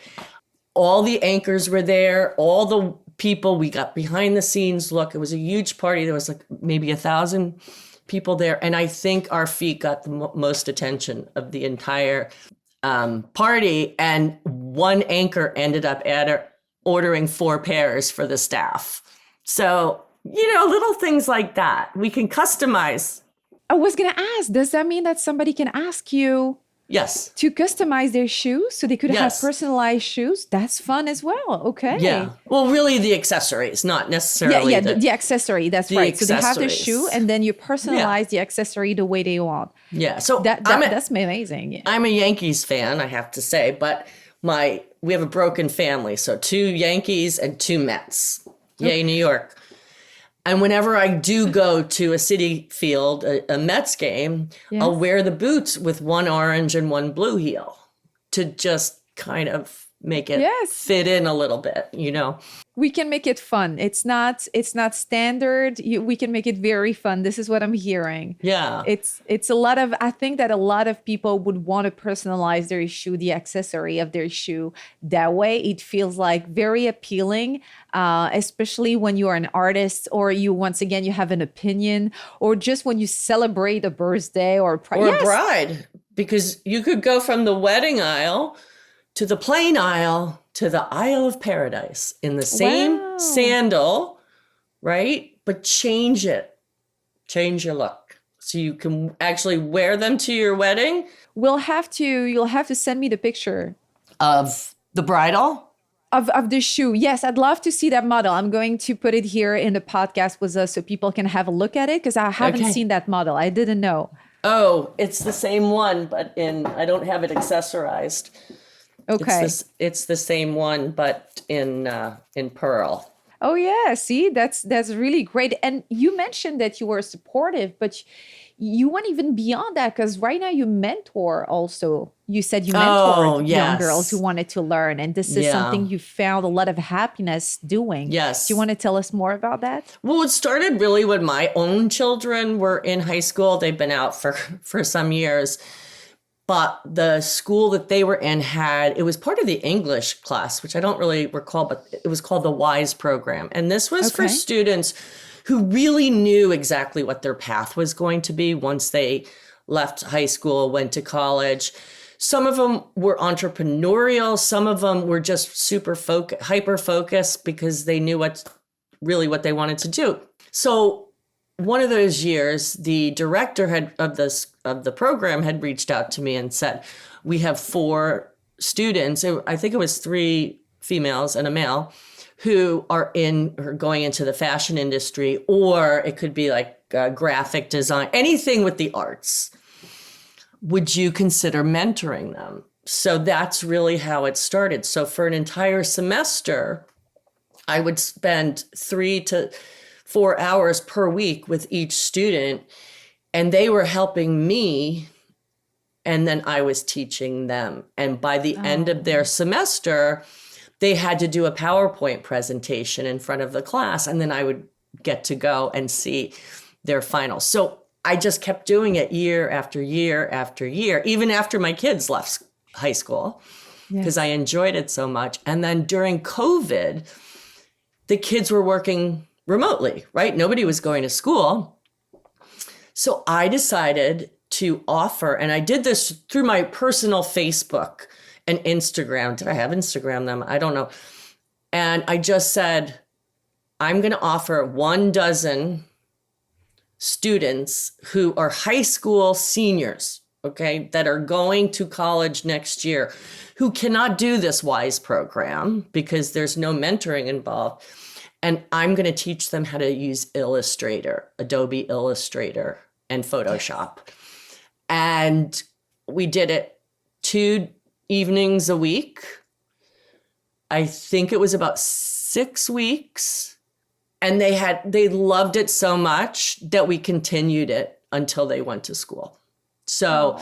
S1: All the anchors were there, all the people. We got behind the scenes look. It was a huge party. There was like maybe 1,000 people there. And I think our feet got the most attention of the entire party. And one anchor ended up ordering 4 pairs for the staff. So, little things like that. We can customize.
S2: I was going to ask, does that mean that somebody can ask you
S1: Yes.
S2: to customize their shoes so they could have
S1: Yes.
S2: personalized shoes? That's fun as well. Okay.
S1: Yeah. Well, really the accessories, not necessarily.
S2: The accessory. That's right. So they have the
S1: accessories.
S2: shoe and then you personalize the accessory the way they want.
S1: Yeah. So
S2: That's amazing. Yeah.
S1: I'm a Yankees fan, I have to say, but we have a broken family. So 2 Yankees and 2 Mets. Yay, New York. And whenever I do go to a City Field, a Mets game,
S2: Yes.
S1: I'll wear the boots with 1 orange and 1 blue heel to just kind of make it
S2: Yes.
S1: fit in a little bit,
S2: We can make it fun. It's not standard. We can make it very fun. This is what I'm hearing.
S1: Yeah.
S2: It's a lot of, I think that a lot of people would want to personalize their shoe, the accessory of their shoe. That way it feels like very appealing, especially when you are an artist or you have an opinion, or just when you celebrate a birthday or a
S1: a bride, because you could go from the wedding aisle to the plain aisle to the aisle of paradise in the same
S2: Wow.
S1: sandal, right? But change your look. So you can actually wear them to your wedding.
S2: You'll have to send me the picture
S1: Of the bridal?
S2: of the shoe. Yes, I'd love to see that model. I'm going to put it here in the podcast with us so people can have a look at it because I haven't
S1: Okay.
S2: seen that model. I didn't know.
S1: Oh, it's the same one, but I don't have it accessorized.
S2: Okay.
S1: It's the same one, but in pearl.
S2: Oh yeah, see, that's really great. And you mentioned that you were supportive, but you went even beyond that because right now you mentor also. You said you mentored young
S1: yes.
S2: girls who wanted to learn, and this is
S1: Yeah.
S2: something you found a lot of happiness doing.
S1: Yes.
S2: Do you want to tell us more about that?
S1: Well, it started really when my own children were in high school. They've been out for some years. But the school that they were in it was part of the English class, which I don't really recall, but it was called the WISE program. And this was for
S2: Okay.
S1: students who really knew exactly what their path was going to be once they left high school, went to college. Some of them were entrepreneurial. Some of them were just super hyper-focused because they knew what they wanted to do. So one of those years, the director of the program had reached out to me and said, we have 4 students, I think it was 3 females and a male, who are going into the fashion industry, or it could be like graphic design, anything with the arts. Would you consider mentoring them? So that's really how it started. So for an entire semester, I would spend 3 to 4 hours per week with each student, and they were helping me, and then I was teaching them. And by the end of their semester, they had to do a PowerPoint presentation in front of the class, and then I would get to go and see their finals. So I just kept doing it year after year after year, even after my kids left high school, because I enjoyed it so much. And then during COVID, the kids were working remotely, right? Nobody was going to school. So I decided to offer, and I did this through my personal Facebook and Instagram. Did I have Instagram them? I don't know. And I just said, I'm going to offer 1 dozen students who are high school seniors, okay, that are going to college next year, who cannot do this WISE program because there's no mentoring involved. And I'm going to teach them how to use Illustrator, Adobe Illustrator, and Photoshop. And we did it 2 evenings a week. I think it was about 6 weeks. And they loved it so much that we continued it until they went to school. So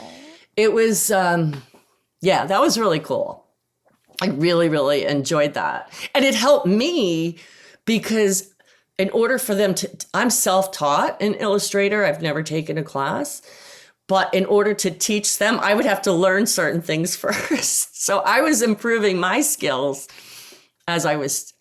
S1: it was, that was really cool. I really, really enjoyed that. And it helped me because in order for them to, I'm self-taught in Illustrator. I've never taken a class, but in order to teach them, I would have to learn certain things first. So I was improving my skills as I was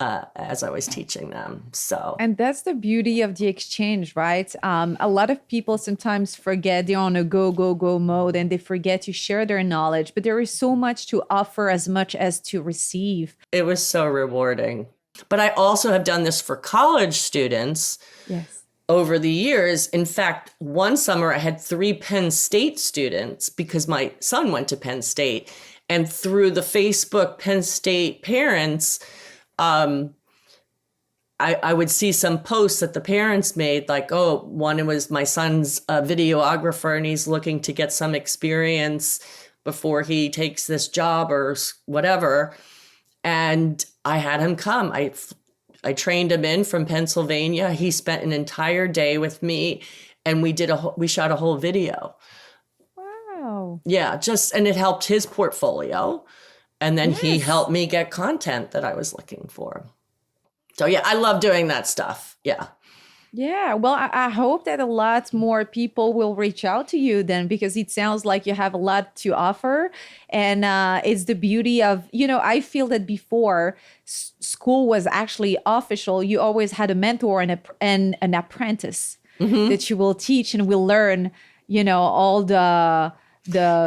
S1: teaching them. So,
S2: and that's the beauty of the exchange, right? A lot of people sometimes forget they're on a go mode and they forget to share their knowledge, but there is so much to offer as much as to receive.
S1: it was so rewarding. But I also have done this for college students.
S2: Yes.
S1: Over the years. In fact, one summer I had 3 Penn State students because my son went to Penn State. And through the Facebook Penn State parents, I would see some posts that the parents made, like, oh, one was my son's a videographer and he's looking to get some experience before he takes this job or whatever. And I had him come. I trained him in from Pennsylvania. He spent an entire day with me and we shot a whole video.
S2: Wow.
S1: Yeah, and it helped his portfolio. And then he helped me get content that I was looking for. So yeah, I love doing that stuff. Yeah.
S2: Yeah, well, I hope that a lot more people will reach out to you then, because it sounds like you have a lot to offer. And it's the beauty of, I feel that before school was actually official, you always had a mentor and an apprentice that you will teach and will learn, all the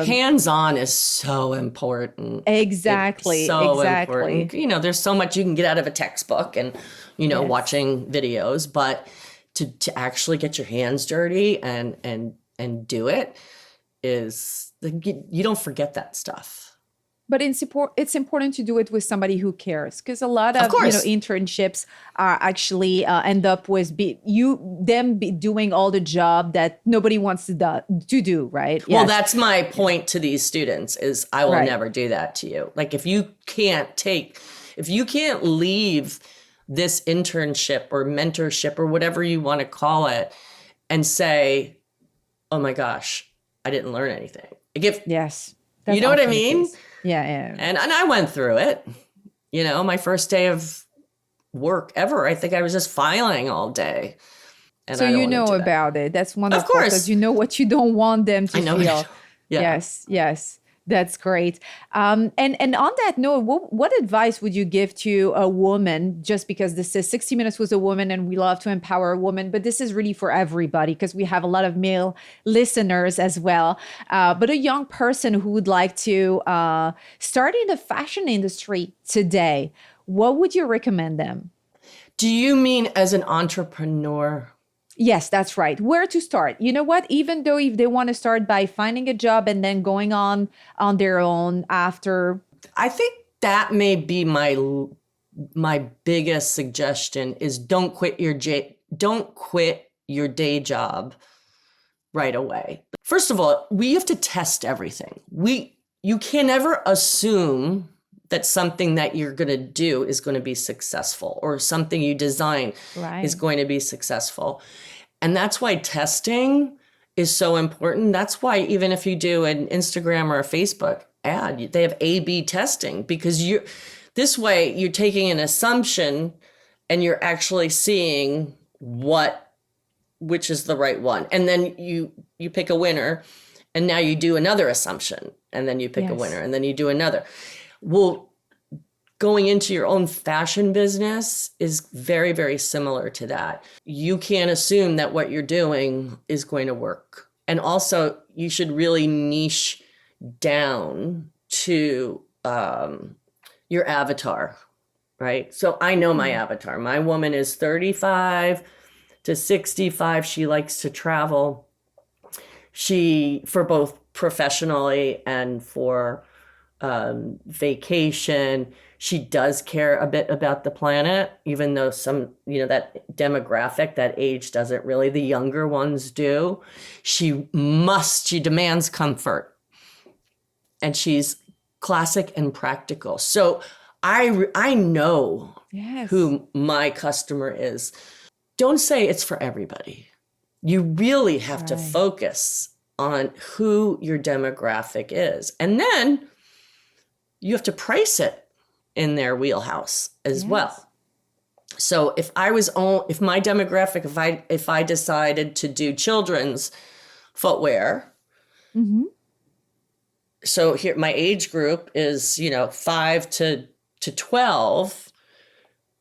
S1: hands-on is so important.
S2: Exactly.
S1: Important. There's so much you can get out of a textbook and, watching videos, but to actually get your hands dirty and do it is, you don't forget that stuff.
S2: But it's important to do it with somebody who cares, because a lot of internships are actually end up with them doing all the job that nobody wants to do, right?
S1: Well, that's my point to these students is I will never do that to you. Like if you can't leave this internship or mentorship or whatever you want to call it and say, oh my gosh, I didn't learn anything.
S2: Yes.
S1: You know what I mean?
S2: Yeah.
S1: And I went through it. My first day of work ever, I think I was just filing all day. And
S2: so about it. That's wonderful. Of course. Because you know what you don't want them to feel.
S1: Yeah.
S2: Yes. That's great. And on that note, what advice would you give to a woman, just because this is 60 Minutes with a Woman and we love to empower a woman, but this is really for everybody because we have a lot of male listeners as well. But a young person who would like to start in the fashion industry today, what would you recommend them?
S1: Do you mean as an entrepreneur?
S2: Yes, that's right. Where to start? You know what? Even though if they want to start by finding a job and then going on their own after.
S1: I think that may be my biggest suggestion is don't quit your day job right away. First of all, we have to test everything. You can never assume that something that you're going to do is going to be successful or something you design is going to be successful. And that's why testing is so important. That's why even if you do an Instagram or a Facebook ad, they have A/B testing because this way you're taking an assumption and you're actually seeing which is the right one. And then you pick a winner and now you do another assumption and then you pick a winner and then you do another. Well, going into your own fashion business is very, very similar to that. You can't assume that what you're doing is going to work. And also, you should really niche down to your avatar, right? So I know my avatar. My woman is 35 to 65. She likes to travel. For both professionally and for vacation. She does care a bit about the planet, even though some, that demographic, that age doesn't really, the younger ones do. She demands comfort. And she's classic and practical. So I know who my customer is. Don't say it's for everybody. You really have to focus on who your demographic is. And then you have to price it in their wheelhouse as well. So if if my demographic, if I decided to do children's footwear, so here my age group is 5 to 12.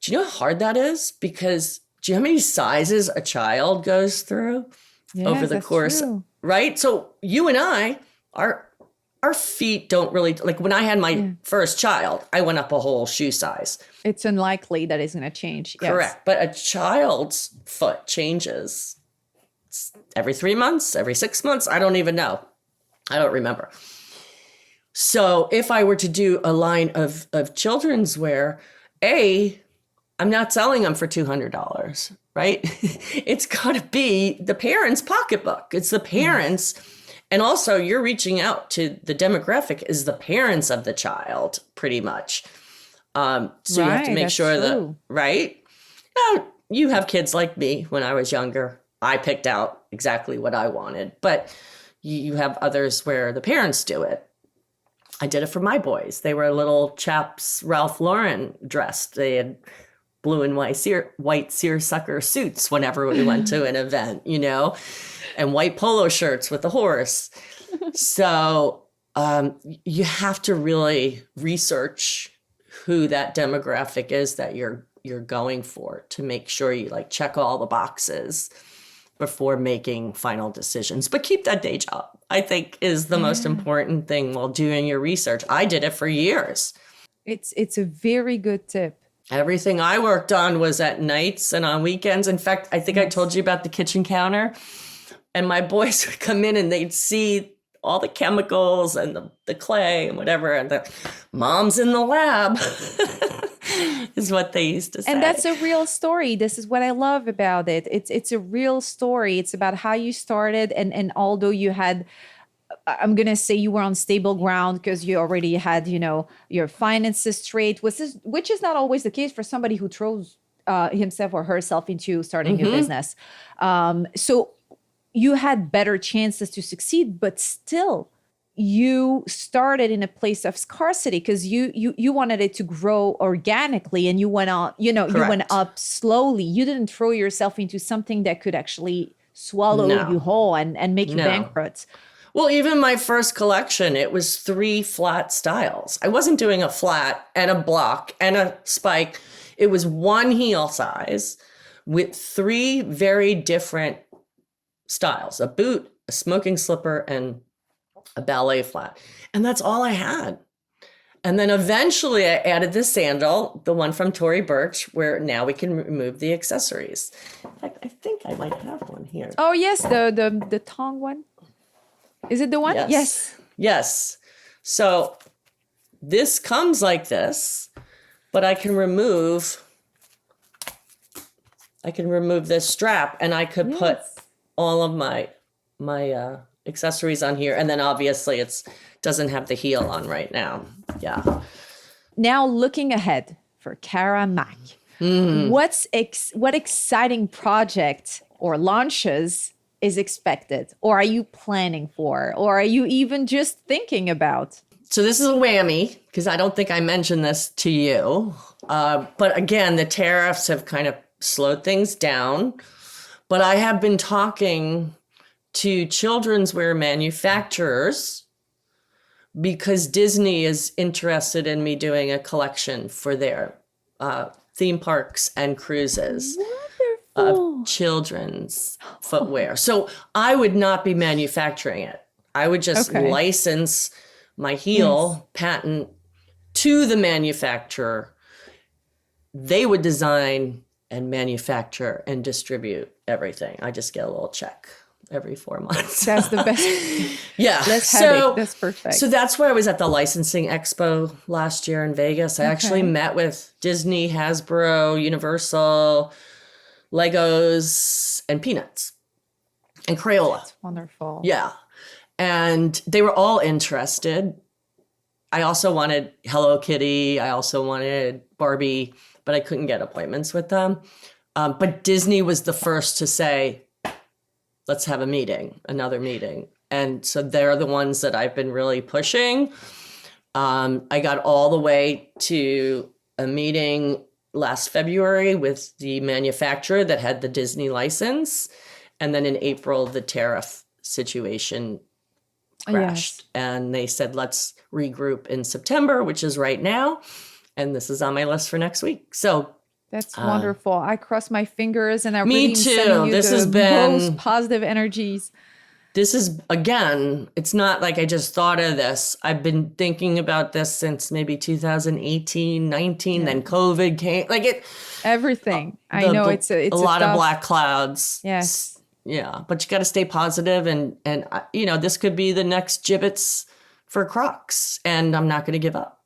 S1: Do you know how hard that is? Because do you know how many sizes a child goes through over the course?
S2: True.
S1: Right? So you and I, our feet don't really, like when I had my first child, I went up a whole shoe size.
S2: It's unlikely that it's going to change. Yes.
S1: Correct. But a child's foot changes every 3 months, every 6 months. I don't even know. I don't remember. So if I were to do a line of children's wear, I'm not selling them for $200, right? It's got to be the parents' pocketbook. It's the parents. And also you're reaching out to the demographic is the parents of the child pretty much. So you have to make sure that, right? You have kids like me when I was younger. I picked out exactly what I wanted, but you have others where the parents do it. I did it for my boys. They were little chaps, Ralph Lauren dressed. They had blue and white seersucker suits whenever we went to an event, and white polo shirts with a horse. So you have to really research who that demographic is that you're going for to make sure you check all the boxes before making final decisions. But keep that day job, I think, is the most important thing while doing your research. I did it for years.
S2: It's a very good tip.
S1: Everything I worked on was at nights and on weekends. In fact, I think I told you about the kitchen counter. And my boys would come in and they'd see all the chemicals and the clay and whatever. And the mom's in the lab is what they used to say.
S2: And that's a real story. This is what I love about it. It's a real story. It's about how you started. And although you had, I'm going to say you were on stable ground because you already had, your finances straight, which is not always the case for somebody who throws himself or herself into starting a business. So you had better chances to succeed, but still you started in a place of scarcity because you wanted it to grow organically and you went on, you went up slowly. You didn't throw yourself into something that could actually swallow you whole and make you bankrupt.
S1: Well, even my first collection, it was 3 flat styles. I wasn't doing a flat and a block and a spike. It was one heel size with 3 very different styles, a boot, a smoking slipper, and a ballet flat. And that's all I had. And then eventually I added the sandal, the one from Tory Burch, where now we can remove the accessories. In fact, I think I might have one here.
S2: Oh, yes, the tongue one. Is it the one?
S1: Yes. So this comes like this, but I can remove this strap and I could put all of my accessories on here. And then obviously it doesn't have the heel on right now. Yeah.
S2: Now looking ahead for Cara Mack, what exciting project or launches is expected, or are you planning for, or are you even just thinking about?
S1: So this is a whammy because I don't think I mentioned this to you. But again, the tariffs have kind of slowed things down. But I have been talking to children's wear manufacturers because Disney is interested in me doing a collection for their theme parks and cruises. Of children's footwear. So I would not be manufacturing it. I would just license my heel patent to the manufacturer. They would design and manufacture and distribute everything. I just get a little check every 4 months.
S2: That's the best.
S1: Yeah.
S2: That's perfect.
S1: So that's where I was at the licensing expo last year in Vegas. I actually met with Disney, Hasbro, Universal, Legos, and Peanuts, and Crayola.
S2: That's wonderful.
S1: Yeah. And they were all interested. I also wanted Hello Kitty. I also wanted Barbie, but I couldn't get appointments with them. But Disney was the first to say, let's have another meeting. And so they're the ones that I've been really pushing. I got all the way to a meeting last February with the manufacturer that had the Disney license. And then in April, the tariff situation crashed.
S2: Yes.
S1: And they said, let's regroup in September, which is right now. And this is on my list for next week. So
S2: That's wonderful. I cross my fingers and I
S1: me
S2: really am sending
S1: too.
S2: you
S1: This
S2: the
S1: has been-
S2: most positive energies.
S1: this is, again, it's not like I just thought of this. I've been thinking about this since maybe 2018, 19, then COVID came. Like it,
S2: Everything. I know it's a
S1: lot of
S2: tough-
S1: black clouds.
S2: Yes.
S1: Yeah, but you got to stay positive, and you know, this could be the next gibbets for Crocs, and I'm not going to give up.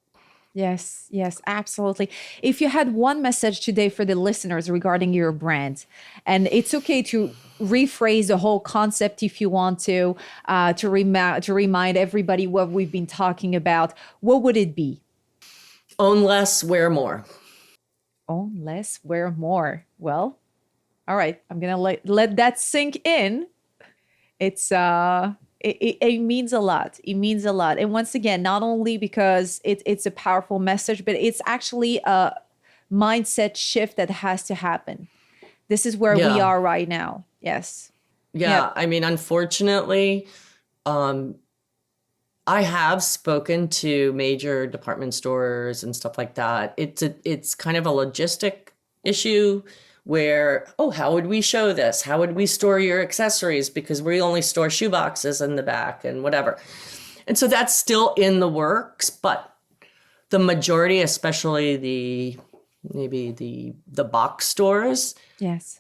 S2: Yes, yes, absolutely. If you had one message today for the listeners regarding your brand, and it's okay to rephrase the whole concept if you want to remind everybody what we've been talking about, what would it be?
S1: Own less, wear more.
S2: Own less, wear more. Well, all right. I'm gonna let that sink in. It's it means a lot. It means a lot. And once again, not only because it's a powerful message, but it's actually a mindset shift that has to happen. This is where we
S1: Yeah.
S2: are right now. Yes.
S1: Yeah,
S2: Yep.
S1: I mean, unfortunately, I have spoken to major department stores and stuff like that. It's kind of a logistic issue where, oh, how would we show this? How would we store your accessories? Because we only store shoe boxes in the back and whatever. And so that's still in the works, but the majority, especially maybe the box stores,
S2: Yes.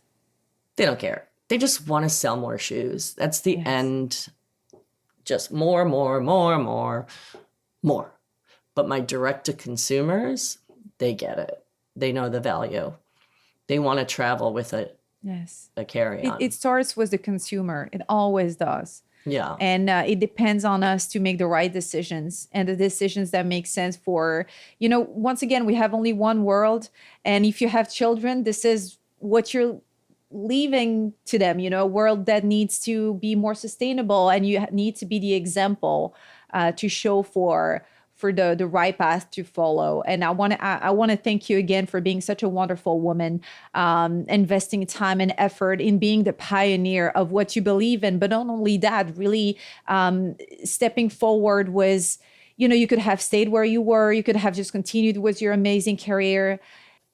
S1: they don't care. They just want to sell more shoes. That's the
S2: Yes.
S1: end. Just more. But my direct to consumers, they get it. They know the value. They want to travel with
S2: Yes.
S1: a carry-on.
S2: It starts with the consumer. It always does.
S1: Yeah.
S2: And it depends on us to make the right decisions and the decisions that make sense for, once again, we have only one world. And if you have children, this is what you're leaving to them, a world that needs to be more sustainable, and you need to be the example to show for the right path to follow. And I want to thank you again for being such a wonderful woman, investing time and effort in being the pioneer of what you believe in. But not only that, really stepping forward was, you could have stayed where you were. You could have just continued with your amazing career.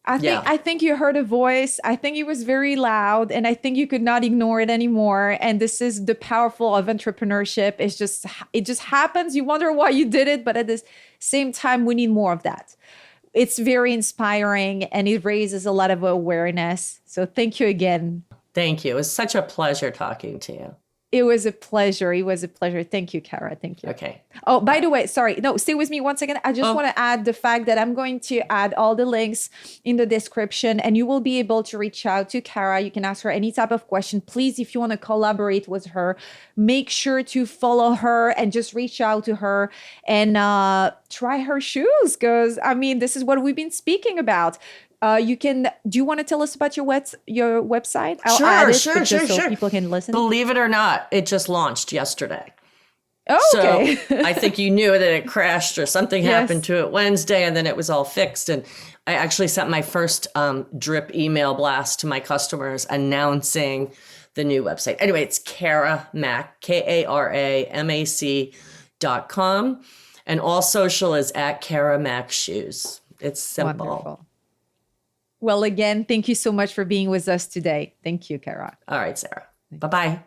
S2: I think you heard a voice. I think it was very loud, and I think you could not ignore it anymore. And this is the powerful of entrepreneurship. It just happens. You wonder why you did it, but at the same time, we need more of that. It's very inspiring, and it raises a lot of awareness. So thank you again.
S1: Thank you. It was such a pleasure talking to you.
S2: It was a pleasure. It was a pleasure. Thank you, Kara. Thank you.
S1: Okay.
S2: Oh, by the way, sorry. No, stay with me one second. I just want to add the fact that I'm going to add all the links in the description, and you will be able to reach out to Kara. You can ask her any type of question. Please, if you want to collaborate with her, make sure to follow her and just reach out to her and try her shoes, because, this is what we've been speaking about. Do you want to tell us about your website? I'll add it,
S1: Sure.
S2: so people can listen.
S1: Believe it or not, it just launched yesterday.
S2: Oh, okay.
S1: So I think you knew that it crashed or something happened to it Wednesday, and then it was all fixed. And I actually sent my first drip email blast to my customers announcing the new website. Anyway, it's Kara Mac, KARAMAC.com. And all social is at Kara Mac Shoes. It's simple.
S2: Wonderful. Well, again, thank you so much for being with us today. Thank you, Kara.
S1: All right, Sarah. Bye-bye.